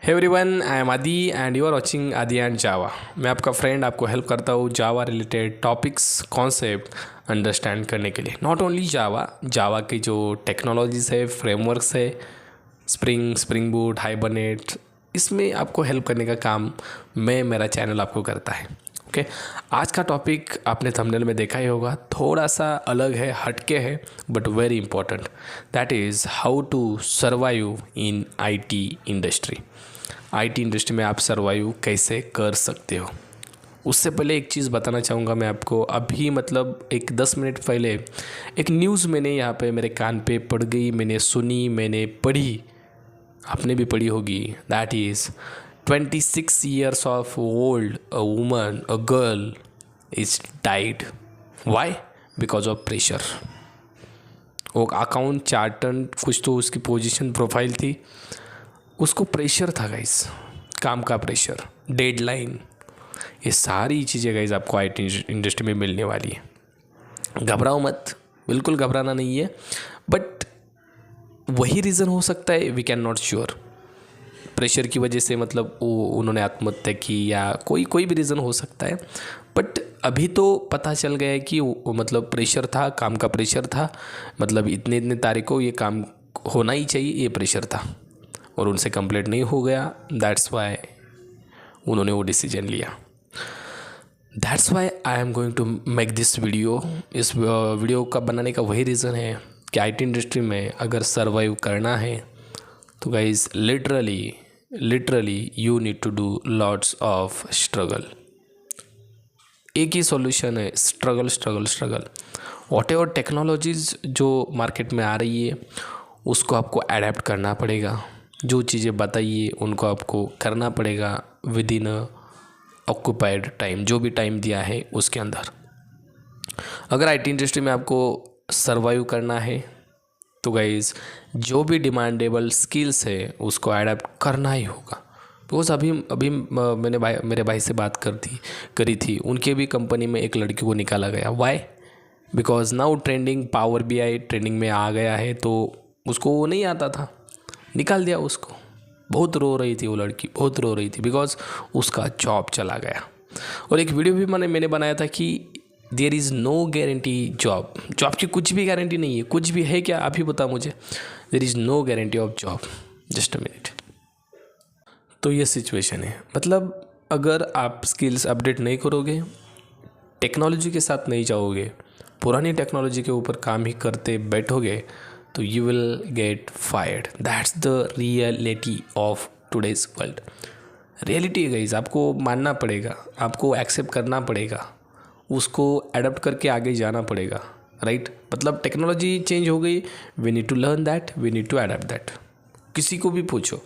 Hey everyone, I am आदि and you are watching आदि and जावा। मैं आपका फ्रेंड आपको हेल्प करता हूँ जावा रिलेटेड टॉपिक्स कॉन्सेप्ट अंडरस्टैंड करने के लिए। नॉट ओनली जावा की जो टेक्नोलॉजीज है, फ्रेमवर्क्स है, स्प्रिंग बूट, हाइबरनेट, इसमें आपको हेल्प करने का काम मेरा चैनल आपको करता है। ओके, आज का टॉपिक आपने थंबनेल में देखा ही होगा, थोड़ा सा अलग है, हटके है, but very important. That is how to survive in IT industry. IT industry में आप सर्वाइव कैसे कर सकते हो। उससे पहले एक चीज़ बताना चाहूँगा मैं आपको। अभी मतलब एक 10 मिनट पहले एक न्यूज़ मैंने यहाँ पे मेरे कान पे पड़ गई, मैंने सुनी, मैंने पढ़ी, आपने भी पढ़ी होगी। That is 26 years of old a woman, a girl is died. Why? Because of pressure. वो अकाउंट चार्टन कुछ तो उसकी पोजीशन प्रोफाइल थी, उसको प्रेशर था गाइस, काम का प्रेशर, डेडलाइन, ये सारी चीज़ें गाइस आपको आईटी इंडस्ट्री में मिलने वाली है। घबराओ मत, बिल्कुल घबराना नहीं है, बट वही रीज़न हो सकता है, we can not sure. Pressure की वजह से मतलब उन्होंने आत्महत्या की या कोई भी रीज़न हो सकता है, बट अभी तो पता चल गया है कि मतलब प्रेशर था, काम का प्रेशर था, मतलब इतने तारीख को ये काम होना ही चाहिए, ये प्रेशर था और उनसे कंप्लीट नहीं हो गया। दैट्स वाई उन्होंने वो डिसीजन लिया। That's why I am going to make this video. इस वीडियो का बनाने का वही रीज़न है कि आईटी इंडस्ट्री में अगर सर्वाइव करना है तो guys literally you need to do lots of struggle. एक ही सॉल्यूशन है, स्ट्रगल। वॉट एवर टेक्नोलॉजीज़ जो मार्केट में आ रही है उसको आपको अडेप्ट करना पड़ेगा। जो चीज़ें बताइए उनको आपको करना पड़ेगा विद इन ऑक्यूपाइड टाइम, जो भी टाइम दिया है उसके अंदर। अगर आईटी इंडस्ट्री में आपको सर्वाइव करना है तो गाइज़ जो भी डिमांडेबल स्किल्स है उसको अडेप्ट करना ही होगा। बिकॉज अभी मैंने मेरे भाई से बात करी थी, उनके भी कंपनी में एक लड़की को निकाला गया। Why? Because now trending power BI trending में आ गया है, तो उसको वो नहीं आता था, निकाल दिया उसको। बहुत रो रही थी वो लड़की, बहुत रो रही थी, बिकॉज उसका जॉब चला गया। और एक वीडियो भी मैंने बनाया था कि there is no guarantee job की कुछ भी गारंटी नहीं है। कुछ भी है क्या, आप ही बता मुझे। There is no guarantee of job. Just a minute. तो ये सिचुएशन है, मतलब अगर आप स्किल्स अपडेट नहीं करोगे, टेक्नोलॉजी के साथ नहीं जाओगे, पुरानी टेक्नोलॉजी के ऊपर काम ही करते बैठोगे तो you will get fired. That's the reality of today's world. Reality है गाइस, आपको मानना पड़ेगा, आपको एक्सेप्ट करना पड़ेगा, उसको एडप्ट करके आगे जाना पड़ेगा, राइट? मतलब टेक्नोलॉजी चेंज हो गई, we need to learn that, we need to adapt that. किसी को भी पूछो,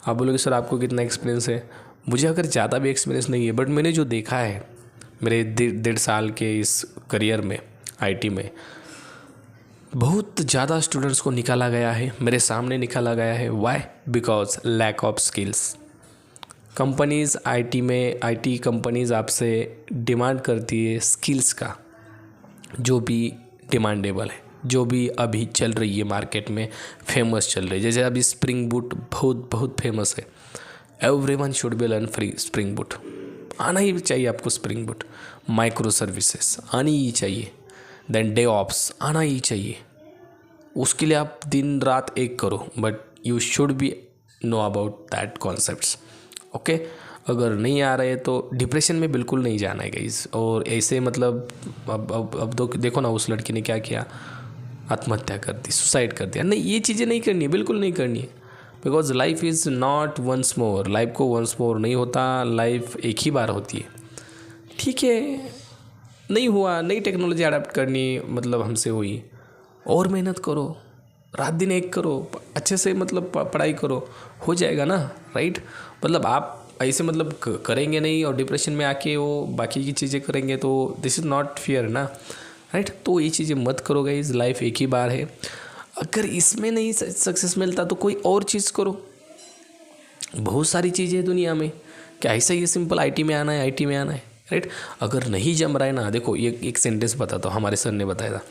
आप बोलोगे सर आपको कितना एक्सपीरियंस है। मुझे अगर ज़्यादा भी एक्सपीरियंस नहीं है, बट मैंने जो देखा है मेरे 1.5 साल के इस करियर में आईटी में, बहुत ज़्यादा स्टूडेंट्स को निकाला गया है, मेरे सामने निकाला गया है। Why? Because lack of skills. Companies IT companies आपसे डिमांड करती है स्किल्स का, जो भी डिमांडेबल है, जो भी अभी चल रही है मार्केट में, फेमस चल रही है। जैसे अभी स्प्रिंग बूट बहुत फेमस है। Everyone should be learn spring boot, आना ही चाहिए आपको। स्प्रिंग बूट, माइक्रो सर्विसेज आनी ही चाहिए, देन डेवऑप्स आना ही चाहिए। उसके लिए आप दिन रात एक करो, but you should be know about that concepts. Okay, अगर नहीं आ रहे तो डिप्रेशन में बिल्कुल नहीं जाना है गाइस। और ऐसे मतलब अब देखो ना, उस लड़की ने क्या किया, आत्महत्या कर दी, सुसाइड कर दिया। नहीं, ये चीज़ें नहीं करनी है, बिल्कुल नहीं करनी है। Because life is not once more. Life को वंस मोर नहीं होता, लाइफ एक ही बार होती है। ठीक है, नहीं हुआ, नई टेक्नोलॉजी अडेप्ट करनी मतलब हमसे हुई, और मेहनत करो, रात दिन एक करो, अच्छे से मतलब पढ़ाई करो, हो जाएगा ना, राइट? मतलब आप ऐसे मतलब करेंगे नहीं और डिप्रेशन में आके वो बाकी की चीज़ें करेंगे तो दिस इज़ नॉट फेयर ना, राइट? तो ये चीज़ें मत करो गाइस, लाइफ एक ही बार है। अगर इसमें नहीं सक्सेस मिलता तो कोई और चीज़ करो। बहुत सारी चीज़ें हैं दुनिया में, क्या ऐसा ही सिंपल आईटी में आना है, आईटी में आना है, राइट? अगर नहीं जम रहा है ना, देखो ये एक सेंटेंस बताता हूँ, हमारे सर ने बताया था।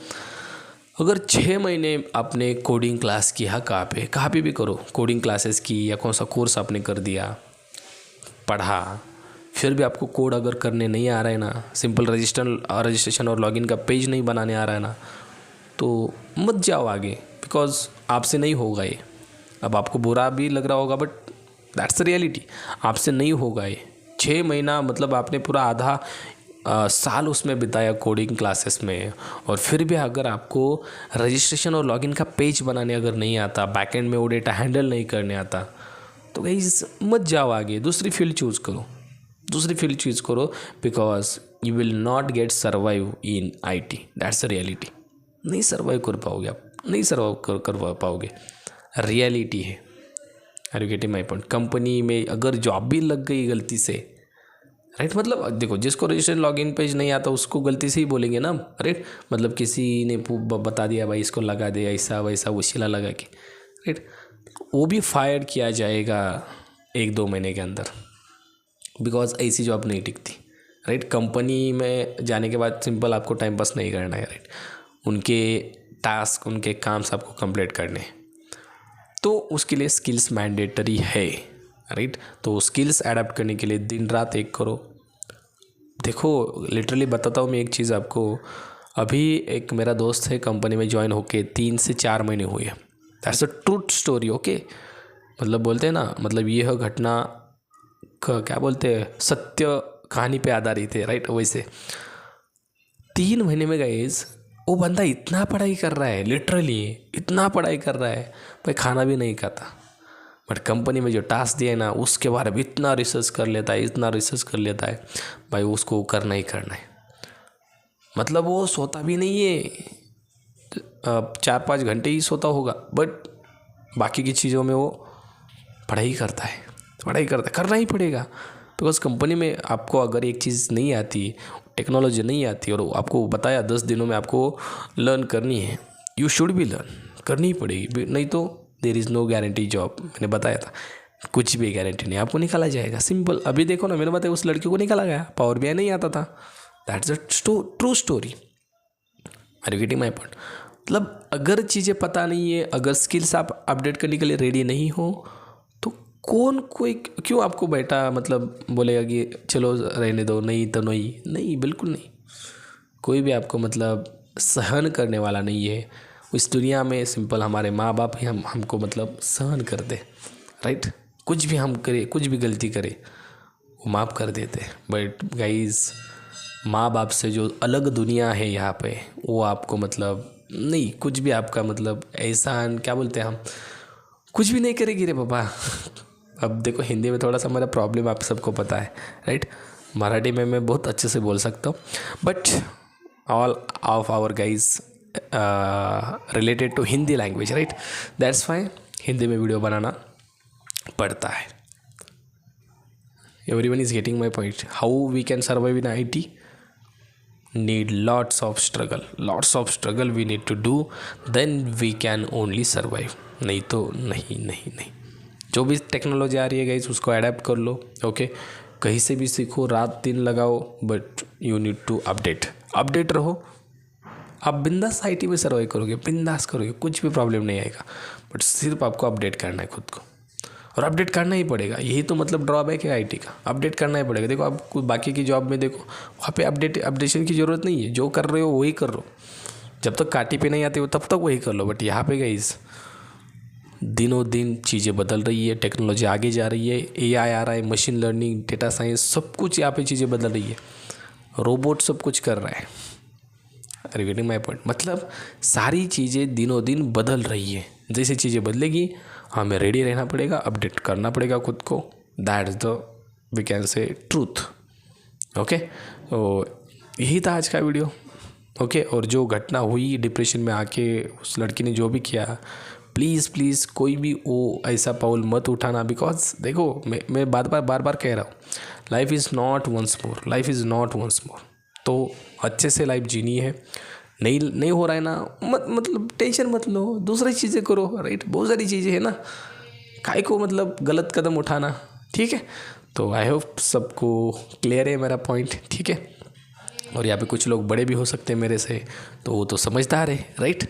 अगर 6 महीने आपने कोडिंग क्लास किया, कहाँ पे भी करो, कोडिंग क्लासेस की या कौन सा कोर्स आपने कर दिया, पढ़ा, फिर भी आपको कोड अगर करने नहीं आ रहा है ना, सिंपल रजिस्ट्रेशन और लॉगिन का पेज नहीं बनाने आ रहा है ना, तो मत जाओ आगे, बिकॉज आपसे नहीं होगा ये। अब आपको बुरा भी लग रहा होगा, बट दैट्स द रियलिटी, आपसे नहीं होगा ये। 6 महीना मतलब आपने पूरा आधा साल उसमें बिताया कोडिंग क्लासेस में, और फिर भी अगर आपको रजिस्ट्रेशन और लॉगिन का पेज बनाने अगर नहीं आता, बैकएंड में वो डेटा हैंडल नहीं करने आता, तो गाइस मत जाओ आगे, दूसरी फील्ड चूज़ करो, दूसरी फील्ड चूज़ करो, because you will not get survive in IT, that's the reality. नहीं सर्वाइव कर पाओगे आप, नहीं सर्वाइव कर पाओगे, रियलिटी है। Are you getting my point? Company में अगर जॉब भी लग गई गलती से, राइट, मतलब देखो, जिसको रजिस्ट्रेशन लॉगिन पेज नहीं आता उसको गलती से ही बोलेंगे ना, राइट, मतलब किसी ने बता दिया भाई इसको लगा दे, ऐसा वैसा वसीला लगा के, राइट, वो भी फायर किया जाएगा 1-2 महीने के अंदर, बिकॉज ऐसी जॉब नहीं टिकती, राइट। कंपनी में जाने के बाद सिंपल आपको टाइम पास नहीं करना है, राइट, उनके टास्क, उनके काम आपको कंप्लीट करने हैं, तो उसके लिए स्किल्स मैंडेटरी है, राइट। तो स्किल्स अडेप्ट करने के लिए दिन रात एक करो। देखो लिटरली बताता हूँ मैं एक चीज़ आपको, अभी एक मेरा दोस्त है कंपनी में ज्वाइन होके 3 से 4 महीने हुए हैं, that's a truth story, okay. मतलब बोलते हैं ना, मतलब यह घटना क्या बोलते हैं, सत्य कहानी पे आधारित है, राइट। वैसे 3 महीने में गाइस वो बंदा इतना पढ़ाई कर रहा है, लिटरली इतना पढ़ाई कर रहा है, भाई खाना भी नहीं खाता, बट कंपनी में जो टास्क दिया है ना उसके बारे में इतना रिसर्च कर लेता है, इतना रिसर्च कर लेता है, भाई उसको करना ही करना है। मतलब वो सोता भी नहीं है, 4-5 घंटे ही सोता होगा, बट बाकी की चीज़ों में वो पढ़ाई करता है, करना ही पड़ेगा, बिकॉज कंपनी में आपको अगर एक चीज़ नहीं आती, टेक्नोलॉजी नहीं आती, और आपको बताया 10 दिनों में आपको लर्न करनी है, यू शुड बी लर्न, करनी ही पड़ेगी, नहीं तो there is no guarantee job. मैंने बताया था कुछ भी गारंटी नहीं, आपको निकाला जाएगा, सिंपल। अभी देखो ना, मैंने बताया उस लड़की को निकाला गया, पावर BI नहीं आता था, that's a true story. Are you getting my point? मतलब अगर चीज़ें पता नहीं है, अगर स्किल्स आप अपडेट करने के लिए रेडी नहीं हो, तो कोई क्यों आपको बैठा मतलब बोलेगा कि चलो रहने दो, नहीं तो नहीं, बिल्कुल नहीं। कोई भी आपको मतलब सहन करने वाला नहीं है इस दुनिया में। सिंपल हमारे माँ बाप ही हमको मतलब सहन कर दे, राइट। कुछ भी हम करे, कुछ भी गलती करे, वो माफ़ कर देते, बट गाइज माँ बाप से जो अलग दुनिया है यहाँ पे, वो आपको मतलब नहीं, कुछ भी आपका मतलब एहसान क्या बोलते हैं हम, कुछ भी नहीं करेगी रे बाबा। अब देखो हिंदी में थोड़ा सा मेरा प्रॉब्लम आप सबको पता है, राइट। मराठी में मैं बहुत अच्छे से बोल सकता हूँ, but all of our guys related to Hindi language, right, that's fine, Hindi में वीडियो बनाना पड़ता है। Everyone is getting my point? How we can survive in IT? need lots of struggle we need to do, then we can only survive, नहीं तो नहीं। जो भी technology आ रही है गाइस उसको अडेप्ट कर लो, ओके। कहीं से भी सीखो, रात दिन लगाओ, but you need to update रहो। आप बिंदास IT में सर्वाइव करोगे, बिंदास करोगे, कुछ भी प्रॉब्लम नहीं आएगा, बट सिर्फ आपको अपडेट करना है खुद को, और अपडेट करना ही पड़ेगा। यही तो मतलब ड्रॉबैक है IT का, अपडेट करना ही पड़ेगा। देखो आप बाकी की जॉब में देखो, वहाँ पे अपडेशन की ज़रूरत नहीं है, जो कर रहे हो वही कर लो, जब तक काटी पे नहीं आती हो तब तक वही कर लो। बट यहाँ पे गाइस दिनों दिन चीज़ें बदल रही है, टेक्नोलॉजी आगे जा रही है, AI आ रहा है, मशीन लर्निंग, डेटा साइंस, सब कुछ यहाँ पे चीज़ें बदल रही है, रोबोट सब कुछ कर रहा है। Are you getting my point? मतलब सारी चीज़ें दिनों दिन बदल रही है, जैसे चीज़ें बदलेगी हमें रेडी रहना पड़ेगा, अपडेट करना पड़ेगा खुद को, that is the we can से ट्रूथ, ओके। तो यही था आज का वीडियो, ओके। और जो घटना हुई डिप्रेशन में आके उस लड़की ने जो भी किया, प्लीज़ कोई भी वो ऐसा पाउल मत उठाना, बिकॉज देखो मैं बार बार कह रहा हूँ, life is not once more, तो अच्छे से लाइफ जीनी है। नहीं हो रहा है ना, मतलब टेंशन मत लो, दूसरी चीज़ें करो, राइट। बहुत सारी चीज़ें हैं ना, काहे को मतलब गलत कदम उठाना, ठीक है। तो आई होप सबको क्लियर है मेरा पॉइंट, ठीक है। और यहाँ पे कुछ लोग बड़े भी हो सकते हैं मेरे से, तो वो तो समझदार है, राइट।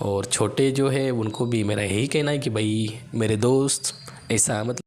और छोटे जो है उनको भी मेरा यही कहना है कि भाई मेरे दोस्त ऐसा मतलब